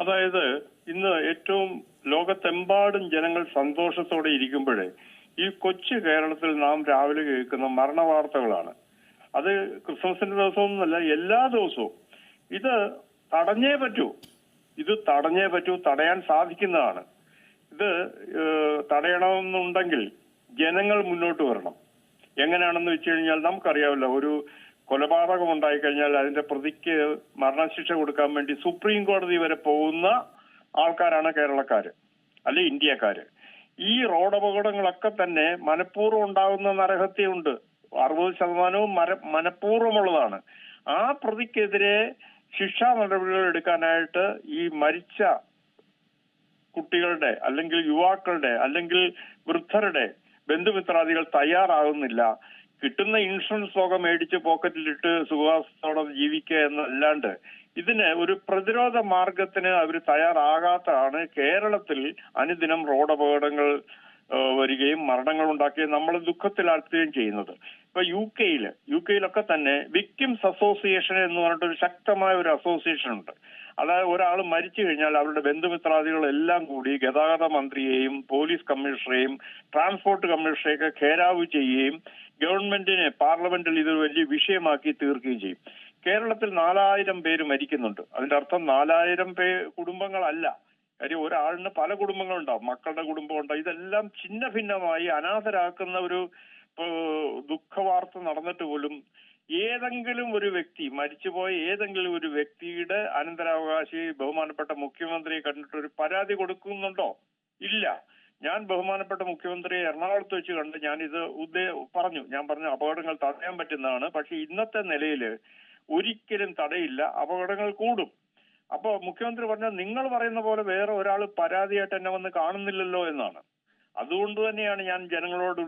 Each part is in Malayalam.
അതായത് ഇന്ന് ഏറ്റവും ലോകത്തെമ്പാടും ജനങ്ങൾ സന്തോഷത്തോടെ ഇരിക്കുമ്പോഴേ ഈ കൊച്ചു കേരളത്തിൽ നാം രാവിലെ കേൾക്കുന്ന മരണ വാർത്തകളാണ്. അത് ക്രിസ്മസിന്റെ ദിവസമൊന്നുമല്ല, എല്ലാ ദിവസവും. ഇത് തടഞ്ഞേ പറ്റൂ. തടയാൻ സാധിക്കുന്നതാണ്. ഇത് തടയണമെന്നുണ്ടെങ്കിൽ ജനങ്ങൾ മുന്നോട്ട് വരണം. എങ്ങനെയാണെന്ന് വെച്ച് കഴിഞ്ഞാൽ നമുക്കറിയാമല്ലോ, ഒരു കൊലപാതകം ഉണ്ടായിക്കഴിഞ്ഞാൽ അതിന്റെ പ്രതിക്ക് മരണശിക്ഷ കൊടുക്കാൻ വേണ്ടി സുപ്രീം കോടതി വരെ പോകുന്ന ആൾക്കാരാണ് കേരളക്കാര്, അല്ലെ ഇന്ത്യക്കാര്. ഈ റോഡ് അപകടങ്ങളൊക്കെ തന്നെ മനഃപൂർവ്വം ഉണ്ടാകുന്ന നരഹത്യയുണ്ട്. 60% മനഃപൂർവ്വമുള്ളതാണ്. ആ പ്രതിക്കെതിരെ ശിക്ഷാ നടപടികൾ എടുക്കാനായിട്ട് ഈ മരിച്ച കുട്ടികളുടെ അല്ലെങ്കിൽ യുവാക്കളുടെ അല്ലെങ്കിൽ വൃദ്ധരുടെ ബന്ധുമിത്രാദികൾ തയ്യാറാകുന്നില്ല. കിട്ടുന്ന ഇൻഷുറൻസ് തുക മേടിച്ച് പോക്കറ്റിലിട്ട് സുഖവാസത്തോടെ ജീവിക്കുക എന്നല്ലാണ്ട് ഇതിന് ഒരു പ്രതിരോധ മാർഗത്തിന് അവർ തയ്യാറാകാത്തതാണ് കേരളത്തിൽ അനുദിനം റോഡ് അപകടങ്ങൾ വരികയും മരണങ്ങൾ ഉണ്ടാക്കുകയും നമ്മൾ ദുഃഖത്തിലാക്കുകയും ചെയ്യുന്നത്. ഇപ്പൊ യു കെയിലൊക്കെ തന്നെ വിക്ടിംസ് അസോസിയേഷൻ എന്ന് പറഞ്ഞിട്ടൊരു ശക്തമായ ഒരു അസോസിയേഷൻ ഉണ്ട്. അതായത് ഒരാൾ മരിച്ചു കഴിഞ്ഞാൽ അവരുടെ ബന്ധുമിത്രാദികളെല്ലാം കൂടി ഗതാഗത മന്ത്രിയെയും പോലീസ് കമ്മീഷണറെയും ട്രാൻസ്പോർട്ട് കമ്മീഷണറെയൊക്കെ ഘേരാവ് ചെയ്യുകയും ഗവൺമെന്റിനെ പാർലമെന്റിൽ ഇത് വലിയ വിഷയമാക്കി തീർക്കുകയും ചെയ്യും. കേരളത്തിൽ 4000 പേര് മരിക്കുന്നുണ്ട്. അതിന്റെ അർത്ഥം 4000 കുടുംബങ്ങളല്ല. കാര്യം ഒരാളിന് പല കുടുംബങ്ങളുണ്ടാവും, മക്കളുടെ കുടുംബമുണ്ടാവും. ഇതെല്ലാം ഛിന്ന ഭിന്നമായി അനാഥരാക്കുന്ന ഒരു ദുഃഖവാർത്ത നടന്നിട്ട് പോലും ഏതെങ്കിലും ഒരു വ്യക്തി, മരിച്ചുപോയ ഏതെങ്കിലും ഒരു വ്യക്തിയുടെ അനന്തരാവകാശി ബഹുമാനപ്പെട്ട മുഖ്യമന്ത്രിയെ കണ്ടിട്ട് ഒരു പരാതി കൊടുക്കുന്നുണ്ടോ? ഇല്ല. ഞാൻ ബഹുമാനപ്പെട്ട മുഖ്യമന്ത്രിയെ എറണാകുളത്ത് വെച്ച് കണ്ട് ഞാനിത് ഞാൻ പറഞ്ഞു അപകടങ്ങൾ തടയാൻ പറ്റുന്നതാണ്. പക്ഷെ ഇന്നത്തെ നിലയിൽ ഒരിക്കലും തടയില്ല, അപകടങ്ങൾ കൂടും. അപ്പൊ മുഖ്യമന്ത്രി പറഞ്ഞ നിങ്ങൾ പറയുന്ന പോലെ വേറെ ഒരാൾ പരാതിയായിട്ട് എന്നെ വന്ന് കാണുന്നില്ലല്ലോ എന്നാണ്. അതുകൊണ്ട് തന്നെയാണ് ഞാൻ ജനങ്ങളോട്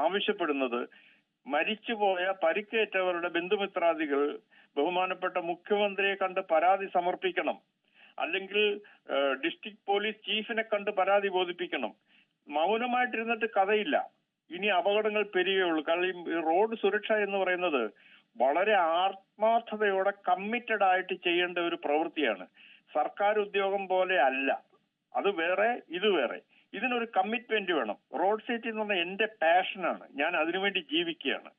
ആവശ്യപ്പെടുന്നത്, മരിച്ചുപോയ പരിക്കേറ്റവരുടെ ബന്ധുമിത്രാദികൾ ബഹുമാനപ്പെട്ട മുഖ്യമന്ത്രിയെ കണ്ട് പരാതി സമർപ്പിക്കണം. അല്ലെങ്കിൽ ഡിസ്ട്രിക്ട് പോലീസ് ചീഫിനെ കണ്ട് പരാതി ബോധിപ്പിക്കണം. മൗനമായിട്ടിരുന്നിട്ട് കഥയില്ല. ഇനി അപകടങ്ങൾ പെരുകയുള്ളൂ. കാരണം ഈ റോഡ് സുരക്ഷ എന്ന് പറയുന്നത് വളരെ ആത്മാർത്ഥതയോടെ കമ്മിറ്റഡ് ആയിട്ട് ചെയ്യേണ്ട ഒരു പ്രവൃത്തിയാണ്. സർക്കാർ ഉദ്യോഗം പോലെ അല്ല. അത് വേറെ, ഇത് വേറെ. ഇതിനൊരു കമ്മിറ്റ്മെന്റ് വേണം. റോഡ് സേഫ്റ്റി എന്ന് പറഞ്ഞാൽ എന്റെ പാഷനാണ്. ഞാൻ അതിനുവേണ്ടി ജീവിക്കുകയാണ്.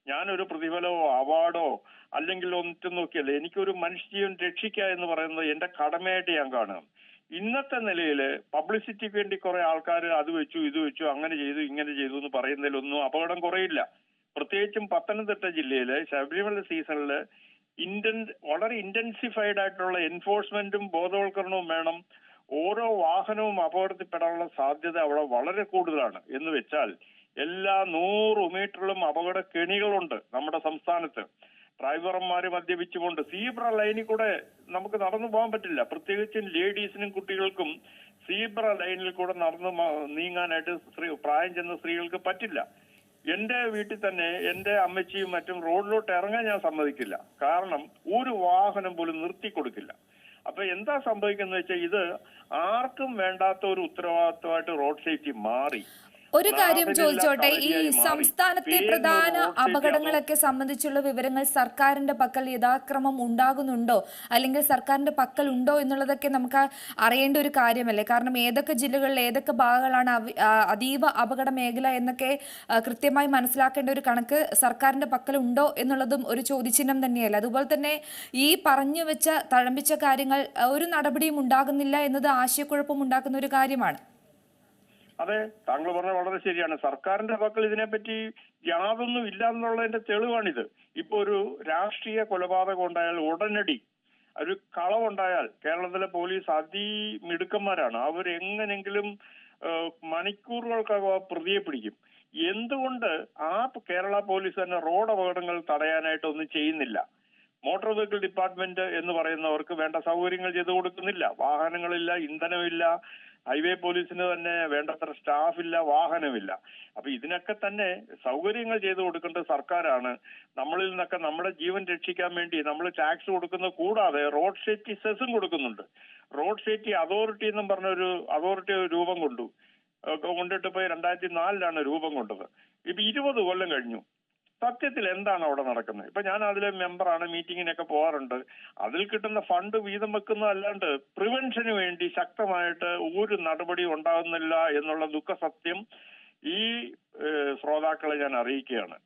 ഞാനൊരു പ്രതിഫലമോ അവാർഡോ അല്ലെങ്കിൽ ഒന്നും നോക്കിയല്ല. എനിക്കൊരു മനുഷ്യജീവൻ രക്ഷിക്കുക എന്ന് പറയുന്നത് എന്റെ കടമയായിട്ട് ഞാൻ കാണുക. ഇന്നത്തെ നിലയിൽ പബ്ലിസിറ്റിക്ക് വേണ്ടി കുറെ ആൾക്കാർ അത് വെച്ചു ഇത് വെച്ചു അങ്ങനെ ചെയ്തു ഇങ്ങനെ ചെയ്തു എന്ന് പറയുന്നതിലൊന്നും അപകടം കുറയില്ല. പ്രത്യേകിച്ചും പത്തനംതിട്ട ജില്ലയില് ശബരിമല സീസണില് വളരെ ഇന്റൻസിഫൈഡ് ആയിട്ടുള്ള എൻഫോഴ്സ്മെന്റും ബോധവൽക്കരണവും വേണം. ഓരോ വാഹനവും അപകടത്തിൽപ്പെടാനുള്ള സാധ്യത അവിടെ വളരെ കൂടുതലാണ്. എന്ന് വെച്ചാൽ എല്ലാ 100 മീറ്ററിലും അപകട കെണികളുണ്ട് നമ്മുടെ സംസ്ഥാനത്ത്. ഡ്രൈവർമാര് മദ്യപിച്ചുകൊണ്ട് സീബ്ര ലൈനിൽ കൂടെ നമുക്ക് നടന്നു പോകാൻ പറ്റില്ല. പ്രത്യേകിച്ചും ലേഡീസിനും കുട്ടികൾക്കും സീബ്ര ലൈനിൽ കൂടെ നടന്നു നീങ്ങാനായിട്ട് പ്രായം ചെന്ന സ്ത്രീകൾക്ക് പറ്റില്ല. എന്റെ വീട്ടിൽ തന്നെ എന്റെ അമ്മച്ചിയും മറ്റും റോഡിലോട്ട് ഇറങ്ങാൻ ഞാൻ സമ്മതിക്കില്ല. കാരണം ഒരു വാഹനം പോലും നിർത്തി കൊടുക്കില്ല. അപ്പൊ എന്താ സംഭവിക്കുന്നത് വെച്ചാൽ ഇത് ആർക്കും വേണ്ടാത്ത ഒരു ഉത്തരവാദിത്വമായിട്ട് റോഡ് സേഫ്റ്റി മാറി. ഒരു കാര്യം ചോദിച്ചോട്ടെ, ഈ സംസ്ഥാനത്തെ പ്രധാന അപകടങ്ങളൊക്കെ സംബന്ധിച്ചുള്ള വിവരങ്ങൾ സർക്കാരിന്റെ പക്കൽ യഥാക്രമം ഉണ്ടാകുന്നുണ്ടോ, അല്ലെങ്കിൽ സർക്കാരിന്റെ പക്കൽ ഉണ്ടോ എന്നുള്ളതൊക്കെ നമുക്ക് അറിയേണ്ട ഒരു കാര്യമല്ലേ? കാരണം ഏതൊക്കെ ജില്ലകളിൽ ഏതൊക്കെ ഭാഗങ്ങളാണ് അതീവ അപകട മേഖല എന്നൊക്കെ കൃത്യമായി മനസ്സിലാക്കേണ്ട ഒരു കണക്ക് സർക്കാരിന്റെ പക്കൽ ഉണ്ടോ എന്നുള്ളതും ഒരു ചോദ്യചിഹ്നം തന്നെയല്ല. അതുപോലെ തന്നെ ഈ പറഞ്ഞു വെച്ച തഴമ്പിച്ച കാര്യങ്ങൾ ഒരു നടപടിയും ഉണ്ടാകുന്നില്ല എന്നത് ആശയക്കുഴപ്പം ഉണ്ടാക്കുന്ന ഒരു കാര്യമാണ്. അതെ, താങ്കൾ പറഞ്ഞ വളരെ ശരിയാണ്. സർക്കാരിന്റെ പക്കൽ ഇതിനെപ്പറ്റി യാതൊന്നും ഇല്ല എന്നുള്ളതിന്റെ തെളിവാണിത്. ഇപ്പൊ ഒരു രാഷ്ട്രീയ കൊലപാതകം ഉണ്ടായാൽ ഉടനടി ഒരു കളവുണ്ടായാൽ കേരളത്തിലെ പോലീസ് അതിമിടുക്കന്മാരാണ്. അവരെങ്ങനെങ്കിലും മണിക്കൂറുകൾക്കകം പ്രതിയെ പിടിക്കും. എന്തുകൊണ്ട് ആ കേരള പോലീസ് തന്നെ റോഡ് അപകടങ്ങൾ തടയാനായിട്ട് ഒന്നും ചെയ്യുന്നില്ല? മോട്ടോർ വെഹിക്കിൾ ഡിപ്പാർട്ട്മെന്റ് എന്ന് പറയുന്നവർക്ക് വേണ്ട സൗകര്യങ്ങൾ ചെയ്തു കൊടുക്കുന്നില്ല. വാഹനങ്ങളില്ല, ഇന്ധനമില്ല. ഹൈവേ പോലീസിന് തന്നെ വേണ്ടത്ര സ്റ്റാഫില്ല, വാഹനമില്ല. അപ്പൊ ഇതിനൊക്കെ തന്നെ സൗകര്യങ്ങൾ ചെയ്തു കൊടുക്കേണ്ടത് സർക്കാരാണ്. നമ്മളിൽ നിന്നൊക്കെ നമ്മുടെ ജീവൻ രക്ഷിക്കാൻ വേണ്ടി നമ്മൾ ടാക്സ് കൊടുക്കുന്നത് കൂടാതെ റോഡ് സേഫ്റ്റി സെസ്സും കൊടുക്കുന്നുണ്ട്. റോഡ് സേഫ്റ്റി അതോറിറ്റി എന്നും പറഞ്ഞൊരു അതോറിറ്റി രൂപം കൊണ്ടിട്ട് പോയി 2004 രൂപം കൊണ്ടത്. ഇപ്പൊ 20 കൊല്ലം കഴിഞ്ഞു. സത്യത്തിൽ എന്താണ് അവിടെ നടക്കുന്നത്? ഇപ്പൊ ഞാൻ അതിലെ മെമ്പറാണ്, മീറ്റിങ്ങിനൊക്കെ പോകാറുണ്ട്. അതിൽ കിട്ടുന്ന ഫണ്ട് വീതം വെക്കുന്നതല്ലാണ്ട് പ്രിവെൻഷന് വേണ്ടി ശക്തമായിട്ട് ഒരു നടപടി ഉണ്ടാകുന്നില്ല എന്നുള്ള ദുഃഖസത്യം ഈ ശ്രോതാക്കളെ ഞാൻ അറിയിക്കുകയാണ്.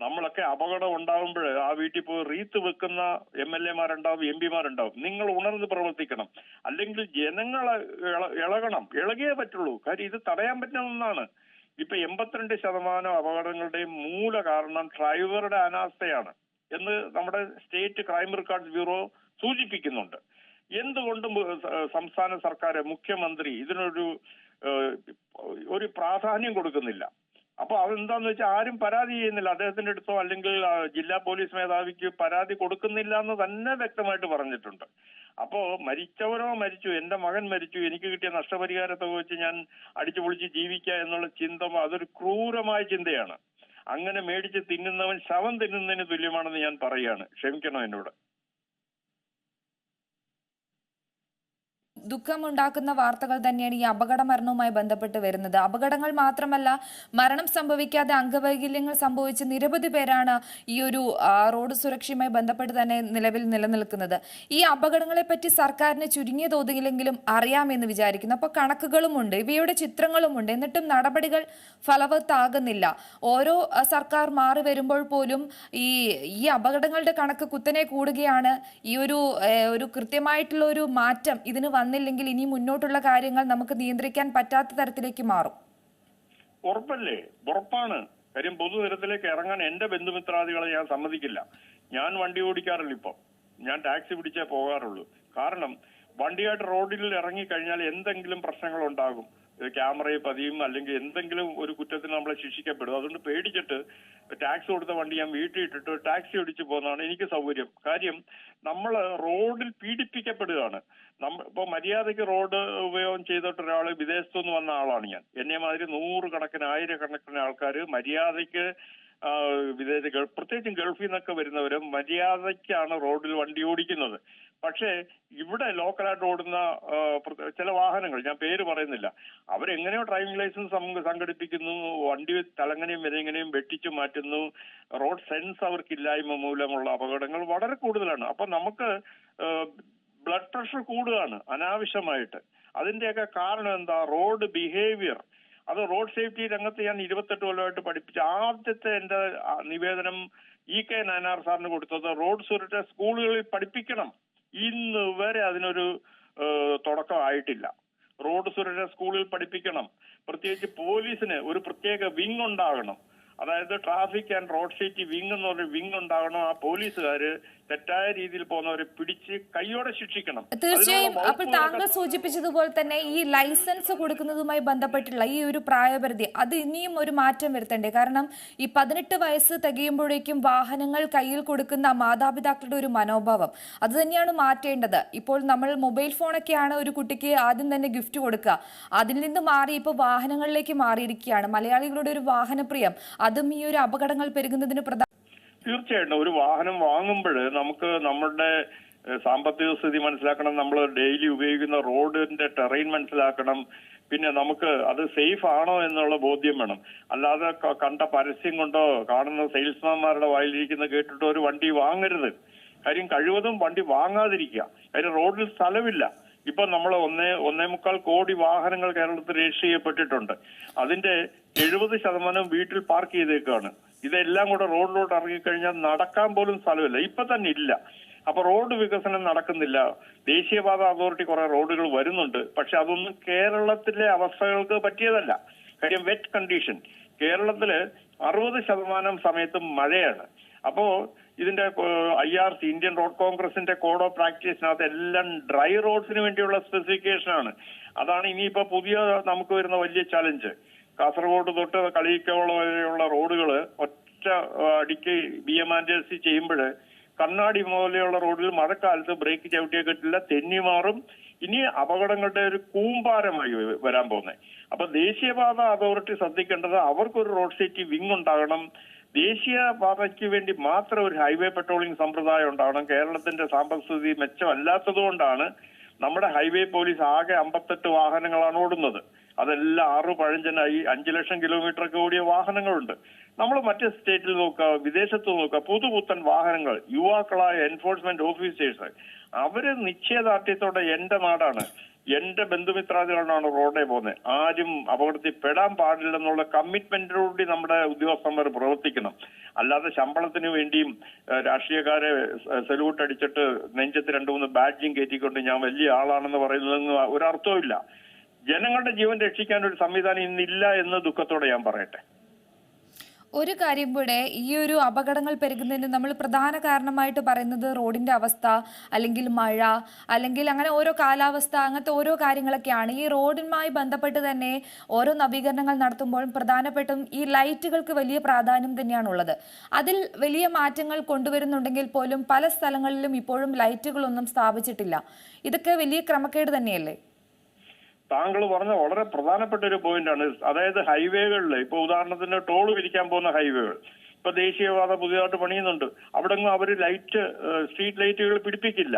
നമ്മളൊക്കെ അപകടം ഉണ്ടാകുമ്പോൾ ആ വീട്ടിൽ പോയി റീത്ത് വെക്കുന്ന MLA-മാരുണ്ടാവും, MP-മാരുണ്ടാവും. നിങ്ങൾ ഉണർന്ന് പ്രവർത്തിക്കണം. അല്ലെങ്കിൽ ജനങ്ങളെ ഇളകിയേ പറ്റുള്ളൂ. കാര്യം ഇത് തടയാൻ പറ്റുന്ന ഒന്നാണ്. ഇപ്പൊ 82% അപകടങ്ങളുടെയും മൂല കാരണം ഡ്രൈവറുടെ അനാസ്ഥയാണ് എന്ന് നമ്മുടെ സ്റ്റേറ്റ് ക്രൈം റെക്കോർഡ്സ് ബ്യൂറോ സൂചിപ്പിക്കുന്നുണ്ട്. എന്തുകൊണ്ടും സംസ്ഥാന സർക്കാർ, മുഖ്യമന്ത്രി ഇതിനൊരു പ്രാധാന്യം കൊടുക്കുന്നില്ല. അപ്പൊ അതെന്താന്ന് വെച്ചാൽ ആരും പരാതി ചെയ്യുന്നില്ല. അദ്ദേഹത്തിന്റെ അടുത്തോ അല്ലെങ്കിൽ ജില്ലാ പോലീസ് മേധാവിക്ക് പരാതി കൊടുക്കുന്നില്ല എന്ന് തന്നെ വ്യക്തമായിട്ട് പറഞ്ഞിട്ടുണ്ട്. അപ്പോ മരിച്ചവരോ മരിച്ചു, എന്റെ മകൻ മരിച്ചു, എനിക്ക് കിട്ടിയ നഷ്ടപരിഹാരത്തെ വെച്ച് ഞാൻ അടിച്ചു പൊളിച്ച് ജീവിക്കുക എന്നുള്ള ചിന്ത അതൊരു ക്രൂരമായ ചിന്തയാണ്. അങ്ങനെ മേടിച്ച് തിന്നുന്നവൻ ശവം തിന്നുന്നതിന് തുല്യമാണെന്ന് ഞാൻ പറയുകയാണ്. ക്ഷമിക്കണം എന്നോട്. ദുഃഖമുണ്ടാക്കുന്ന വാർത്തകൾ തന്നെയാണ് ഈ അപകട മരണവുമായി ബന്ധപ്പെട്ട് വരുന്നത്. അപകടങ്ങൾ മാത്രമല്ല, മരണം സംഭവിക്കാതെ അംഗവൈകല്യങ്ങൾ സംഭവിച്ച നിരവധി പേരാണ് ഈ ഒരു റോഡ് സുരക്ഷയുമായി ബന്ധപ്പെട്ട് തന്നെ നിലവിൽ നിലനിൽക്കുന്നത്. ഈ അപകടങ്ങളെ പറ്റി സർക്കാരിന് ചുരുങ്ങിയ തോതിലെങ്കിലും അറിയാമെന്ന് വിചാരിക്കുന്നു. അപ്പോൾ കണക്കുകളുമുണ്ട്, ഇവയുടെ ചിത്രങ്ങളുമുണ്ട്, എന്നിട്ടും നടപടികൾ ഫലവത്താകുന്നില്ല. ഓരോ സർക്കാർ മാറി വരുമ്പോൾ പോലും ഈ അപകടങ്ങളുടെ കണക്ക് കുത്തനെ കൂടുകയാണ്. ഈ ഒരു കൃത്യമായിട്ടുള്ള ഒരു മാറ്റം ഇതിന് ില്ലെങ്കിൽ ഇനി മുന്നോട്ടുള്ള കാര്യങ്ങൾ നമുക്ക് നിയന്ത്രിക്കാൻ പറ്റാത്ത തരത്തിലേക്ക് മാറും. ഉറപ്പാണ്. കാര്യം പൊതുനിരത്തിലേക്ക് ഇറങ്ങാൻ എന്റെ ബന്ധുമിത്രാദികളെ ഞാൻ സമ്മതിക്കില്ല. ഞാൻ വണ്ടി ഓടിക്കാറില്ല. ഇപ്പൊ ഞാൻ ടാക്സി പിടിച്ചേ പോകാറുള്ളൂ. കാരണം വണ്ടിയായിട്ട് റോഡിൽ ഇറങ്ങിക്കഴിഞ്ഞാൽ എന്തെങ്കിലും പ്രശ്നങ്ങൾ ഉണ്ടാകും. ക്യാമറയെ പതിയും, അല്ലെങ്കിൽ എന്തെങ്കിലും ഒരു കുറ്റത്തിന് നമ്മളെ ശിക്ഷിക്കപ്പെടും. അതുകൊണ്ട് പേടിച്ചിട്ട് ടാക്സി കൊടുത്ത വണ്ടി ഞാൻ വീട്ടിൽ ഇട്ടിട്ട് ടാക്സി ഓടിച്ചു പോകുന്നതാണ് എനിക്ക് സൗകര്യം. കാര്യം നമ്മൾ റോഡിൽ പീഡിപ്പിക്കപ്പെടുകയാണ്. ഇപ്പൊ മര്യാദയ്ക്ക് റോഡ് ഉപയോഗം ചെയ്തിട്ട് ഒരാള് വിദേശത്തുനിന്ന് വന്ന ആളാണ് ഞാൻ. എന്നെ മാതിരി 100 ആയിരക്കണക്കിന് ആൾക്കാർ മര്യാദയ്ക്ക് പ്രത്യേകിച്ചും ഗൾഫിൽ നിന്നൊക്കെ വരുന്നവരും മര്യാദയ്ക്കാണ് റോഡിൽ വണ്ടി ഓടിക്കുന്നത്. പക്ഷേ ഇവിടെ ലോക്കലായിട്ട് ഓടുന്ന ചില വാഹനങ്ങൾ, ഞാൻ പേര് പറയുന്നില്ല, അവരെങ്ങനെയോ ഡ്രൈവിംഗ് ലൈസൻസ് സംഘടിപ്പിക്കുന്നു, വണ്ടി തലങ്ങനെയും വിലങ്ങനെയും വെട്ടിച്ചു മാറ്റുന്നു. റോഡ് സെൻസ് അവർക്കില്ലായ്മ മൂലമുള്ള അപകടങ്ങൾ വളരെ കൂടുതലാണ്. അപ്പൊ നമുക്ക് ബ്ലഡ് പ്രഷർ കൂടുകയാണ് അനാവശ്യമായിട്ട്. അതിന്റെയൊക്കെ കാരണം എന്താ? Road behaviour. അത് റോഡ് സേഫ്റ്റി രംഗത്ത് ഞാൻ 28 കൊല്ലമായിട്ട് പഠിപ്പിച്ച ആദ്യത്തെ എന്റെ നിവേദനം EK നായനാർ സാറിന് കൊടുത്തത് റോഡ് സുരക്ഷ സ്കൂളുകളിൽ പഠിപ്പിക്കണം. ഇന്ന് വരെ അതിനൊരു തുടക്കം ആയിട്ടില്ല. റോഡ് സുരക്ഷ സ്കൂളിൽ പഠിപ്പിക്കണം. പ്രത്യേകിച്ച് പോലീസിന് ഒരു പ്രത്യേക വിങ് ഉണ്ടാകണം. അതായത് traffic and road safety wing എന്ന് പറഞ്ഞ വിങ് ഉണ്ടാകണം. ആ പോലീസുകാര് തെറ്റായ രീതിയിൽ പോകുന്നവരെ പിടിച്ച് കൈയോടെ ശിക്ഷിക്കണം. തീർച്ചയായും. അപ്പോൾ താങ്കൾ സൂചിപ്പിച്ചതുപോലെ തന്നെ ഈ ലൈസൻസ് കൊടുക്കുന്നതുമായി ബന്ധപ്പെട്ടുള്ള ഈ ഒരു പ്രായപരിധി അത് ഇനിയും ഒരു മാറ്റം വരുത്തണ്ടേ? കാരണം ഈ 18 വയസ്സ് തികയുമ്പോഴേക്കും വാഹനങ്ങൾ കയ്യിൽ കൊടുക്കുന്ന മാതാപിതാക്കളുടെ ഒരു മനോഭാവം അത് തന്നെയാണ് മാറ്റേണ്ടത്. ഇപ്പോൾ നമ്മൾ മൊബൈൽ ഫോണൊക്കെയാണ് ഒരു കുട്ടിക്ക് ആദ്യം തന്നെ ഗിഫ്റ്റ് കൊടുക്കുക. അതിൽ നിന്ന് മാറി ഇപ്പോൾ വാഹനങ്ങളിലേക്ക് മാറിയിരിക്കുകയാണ്. മലയാളികളുടെ ഒരു വാഹനപ്രിയം അതും ഈ ഒരു അപകടങ്ങൾ പെരുകുന്നതിന് തീർച്ചയായിട്ടും ഒരു വാഹനം വാങ്ങുമ്പോൾ നമുക്ക് നമ്മുടെ സാമ്പത്തിക സ്ഥിതി മനസ്സിലാക്കണം. നമ്മൾ ഡെയിലി ഉപയോഗിക്കുന്ന റോഡിന്റെ ടെറൈൻ മനസ്സിലാക്കണം. പിന്നെ നമുക്ക് അത് സേഫ് ആണോ എന്നുള്ള ബോധ്യം വേണം. അല്ലാതെ കണ്ട പരസ്യം കൊണ്ടോ കാണുന്ന സെയിൽസ്മാൻമാരുടെ വായിലിരിക്കുന്ന കേട്ടിട്ടോ ഒരു വണ്ടി വാങ്ങരുത്. കാര്യം കഴിവതും വണ്ടി വാങ്ങാതിരിക്കുക. കാര്യം റോഡിൽ സ്ഥലമില്ല. ഇപ്പൊ നമ്മൾ 1.25 കോടി വാഹനങ്ങൾ കേരളത്തിൽ രജിസ്റ്റർ ചെയ്യപ്പെട്ടിട്ടുണ്ട്. അതിന്റെ 70% വീട്ടിൽ പാർക്ക് ചെയ്തേക്കാണ്. ഇതെല്ലാം കൂടെ റോഡിലോട്ട് ഇറങ്ങിക്കഴിഞ്ഞാൽ നടക്കാൻ പോലും സ്ഥലമില്ല. ഇപ്പൊ തന്നെ ഇല്ല. അപ്പൊ റോഡ് വികസനം നടക്കുന്നില്ല. ദേശീയപാത അതോറിറ്റി കുറെ റോഡുകൾ വരുന്നുണ്ട്. പക്ഷെ അതൊന്നും കേരളത്തിലെ അവസ്ഥകൾക്ക് പറ്റിയതല്ല. കാര്യം വെറ്റ് കണ്ടീഷൻ. കേരളത്തില് 60% സമയത്തും മഴയാണ്. അപ്പോ ഇതിന്റെ IRC ഇന്ത്യൻ റോഡ് കോൺഗ്രസിന്റെ കോഡ് ഓഫ് പ്രാക്ടീസിനകത്ത് എല്ലാം ഡ്രൈ റോഡ്സിന് വേണ്ടിയുള്ള സ്പെസിഫിക്കേഷൻ ആണ്. അതാണ് ഇനിയിപ്പോ പുതിയ നമുക്ക് വരുന്ന വലിയ ചലഞ്ച്. കാസർഗോഡ് തൊട്ട് കളിയിക്കോളം വരെയുള്ള റോഡുകൾ ഒറ്റ അടിക്ക് BMRC ചെയ്യുമ്പോൾ കണ്ണാടി പോലെയുള്ള റോഡിൽ മഴക്കാലത്ത് ബ്രേക്ക് ചവിട്ടിയെ കിട്ടില്ല, തെന്നി മാറും. ഇനി അപകടങ്ങളുടെ ഒരു കൂമ്പാരമായി വരാൻ പോകുന്നത്. അപ്പൊ ദേശീയപാത അതോറിറ്റി ശ്രദ്ധിക്കേണ്ടത് അവർക്കൊരു റോഡ് സേഫ്റ്റി വിങ് ഉണ്ടാകണം. ദേശീയപാതയ്ക്ക് വേണ്ടി മാത്രം ഒരു ഹൈവേ പെട്രോളിംഗ് സമ്പ്രദായം ഉണ്ടാകണം. കേരളത്തിന്റെ സാമ്പത്തിക മെച്ചമല്ലാത്തതുകൊണ്ടാണ് നമ്മുടെ ഹൈവേ പോലീസ് ആകെ 58 വാഹനങ്ങളാണ് ഓടുന്നത്. അതെല്ലാം 6 പഴഞ്ചനായി 5 ലക്ഷം കിലോമീറ്റർ ഒക്കെ ഓടിയ വാഹനങ്ങളുണ്ട്. നമ്മൾ മറ്റ് സ്റ്റേറ്റിൽ നോക്കുക, വിദേശത്ത് നോക്കുക, പുതുപുത്തൻ വാഹനങ്ങൾ, യുവാക്കളായ എൻഫോഴ്സ്മെന്റ് ഓഫീസേഴ്സ്, അവര് നിശ്ചയദാർഢ്യത്തോടെ എന്റെ നാടാണ്, എന്റെ ബന്ധുമിത്രാദികളാണ് റോഡേ പോകുന്നത്, ആരും അപകടത്തിൽ പെടാൻ പാടില്ലെന്നുള്ള കമ്മിറ്റ്മെന്റോടുകൂടി നമ്മുടെ ഉദ്യോഗസ്ഥന്മാർ പ്രവർത്തിക്കണം. അല്ലാതെ ശമ്പളത്തിന് വേണ്ടിയും രാഷ്ട്രീയക്കാരെ സല്യൂട്ട് അടിച്ചിട്ട് നെഞ്ചത്ത് 2-3 ബാഡ്ജിങ് കയറ്റിക്കൊണ്ട് ഞാൻ വലിയ ആളാണെന്ന് പറയുന്നതെന്ന് ഒരർത്ഥവുമില്ല. ജനങ്ങളുടെ ജീവൻ രക്ഷിക്കാൻ ഒരു സംവിധാനം ഇന്നില്ല എന്ന് ദുഃഖത്തോടെ ഞാൻ പറയട്ടെ. ഒരു കാര്യം കൂടെ, ഈ ഒരു അപകടങ്ങൾ പെരുകുന്നതിന് നമ്മൾ പ്രധാന കാരണമായിട്ട് പറയുന്നത് റോഡിന്റെ അവസ്ഥ, അല്ലെങ്കിൽ മഴ, അല്ലെങ്കിൽ അങ്ങനെ ഓരോ കാലാവസ്ഥ, അങ്ങനത്തെ ഓരോ കാര്യങ്ങളൊക്കെയാണ്. ഈ റോഡുമായി ബന്ധപ്പെട്ട് തന്നെ ഓരോ നവീകരണങ്ങൾ നടത്തുമ്പോഴും പ്രധാനപ്പെട്ടും ഈ ലൈറ്റുകൾക്ക് വലിയ പ്രാധാന്യം തന്നെയാണുള്ളത്. അതിൽ വലിയ മാറ്റങ്ങൾ കൊണ്ടുവരുന്നുണ്ടെങ്കിൽ പോലും പല സ്ഥലങ്ങളിലും ഇപ്പോഴും ലൈറ്റുകളൊന്നും സ്ഥാപിച്ചിട്ടില്ല. ഇതൊക്കെ വലിയ ക്രമക്കേട് തന്നെയല്ലേ? താങ്കൾ പറഞ്ഞ വളരെ പ്രധാനപ്പെട്ട ഒരു പോയിന്റാണ്. അതായത് ഹൈവേകളിൽ ഇപ്പൊ ഉദാഹരണത്തിന് ടോൾ പിരിക്കാൻ പോകുന്ന ഹൈവേകൾ ഇപ്പൊ ദേശീയപാത പുതിയതായിട്ട് പണിയുന്നുണ്ട്. അവിടെ അവര് ലൈറ്റ്, സ്ട്രീറ്റ് ലൈറ്റുകൾ പിടിപ്പിക്കില്ല.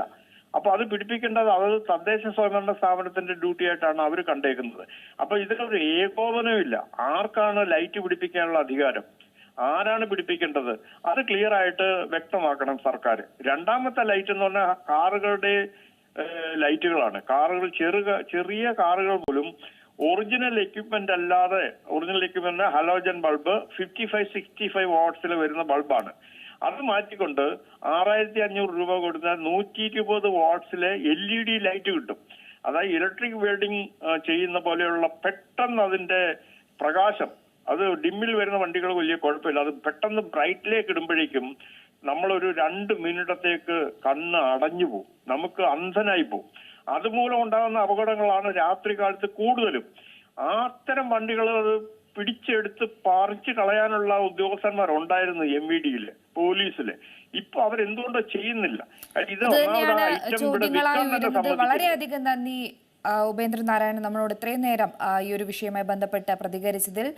അപ്പൊ അത് പിടിപ്പിക്കേണ്ടത് അത് തദ്ദേശ സ്വയംഭരണ സ്ഥാപനത്തിന്റെ ഡ്യൂട്ടി ആയിട്ടാണ് അവർ കണ്ടേക്കുന്നത്. അപ്പൊ ഇതിനൊരു ഏകോപനമില്ല. ആർക്കാണ് ലൈറ്റ് പിടിപ്പിക്കാനുള്ള അധികാരം, ആരാണ് പിടിപ്പിക്കേണ്ടത്, അത് ക്ലിയർ ആയിട്ട് വ്യക്തമാക്കണം സർക്കാർ. രണ്ടാമത്തെ ലൈറ്റ് എന്ന് പറഞ്ഞാൽ കാറുകളുടെ ലൈറ്റുകളാണ്. കാറുകൾ, ചെറിയ കാറുകൾ പോലും ഒറിജിനൽ എക്യുപ്മെന്റ് അല്ലാതെ, ഒറിജിനൽ എക്യുപ്മെന്റ് ഹലോജൻ ബൾബ് 55-65 വാട്ട്സിൽ വരുന്ന ബൾബാണ്. അത് മാറ്റിക്കൊണ്ട് 6500 രൂപ കൊടുത്താൽ 120 വാട്ട്സിലെ LED ലൈറ്റ് കിട്ടും. അതായത് ഇലക്ട്രിക് വെൽഡിംഗ് ചെയ്യുന്ന പോലെയുള്ള പെട്ടെന്ന് അതിന്റെ പ്രകാശം, അത് ഡിമ്മിൽ വരുന്ന വണ്ടികൾ വലിയ കുഴപ്പമില്ല, അത് പെട്ടെന്ന് ബ്രൈറ്റിലേക്ക് ഇടുമ്പോഴേക്കും നമ്മളൊരു 2 മിനിറ്റത്തേക്ക് കണ്ണ് അടഞ്ഞു പോകും, നമുക്ക് അന്ധനായി പോകും. അതുമൂലം ഉണ്ടാകുന്ന അപകടങ്ങളാണ് രാത്രി കാലത്ത് കൂടുതലും. അത്തരം വണ്ടികൾ അത് പിടിച്ചെടുത്ത് പറിച്ചു കളയാനുള്ള ഉദ്യോഗസ്ഥന്മാർ ഉണ്ടായിരുന്നു MVD-യില്, പോലീസില്. ഇപ്പൊ അവരെന്തുകൊണ്ടോ ചെയ്യുന്നില്ല. ഇത് വളരെയധികം നന്ദി ഉപേന്ദ്രൻ നാരായണൻ നമ്മളോട് ഇത്രയും നേരം ഈ ഒരു വിഷയവുമായി ബന്ധപ്പെട്ട് പ്രതികരിച്ചതിൽ.